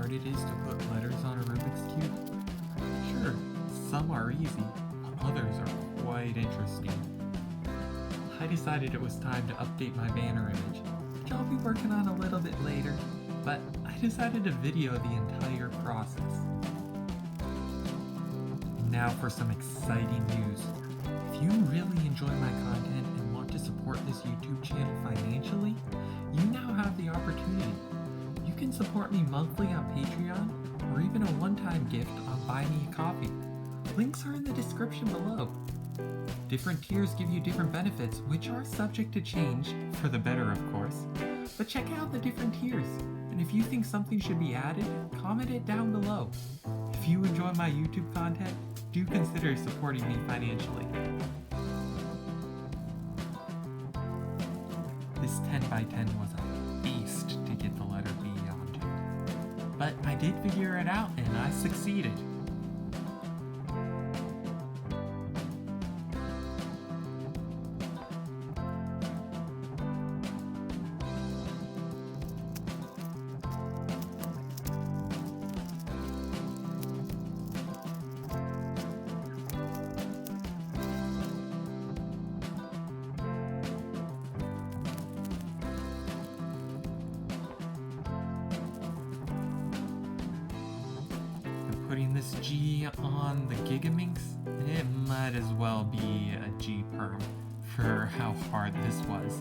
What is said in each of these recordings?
hard it is to put letters on a Rubik's Cube? Sure, some are easy, but others are quite interesting. I decided it was time to update my banner image, which I'll be working on a little bit later, but I decided to video the entire process. Now for some exciting news. If you really enjoy my content and want to support this YouTube channel financially, you now have the opportunity. You can support me monthly on Patreon, or even a one-time gift on Buy Me a Coffee. Links are in the description below. Different tiers give you different benefits, which are subject to change, for the better of course. But check out the different tiers, and if you think something should be added, comment it down below. If you enjoy my YouTube content, do consider supporting me financially. This 10x10 was a beast to get the letter B onto. But I did figure it out and I succeeded. Putting this G on the Gigaminx, it might as well be a G perm for how hard this was.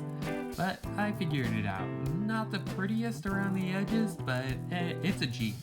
But I figured it out. Not the prettiest around the edges, but it's a G.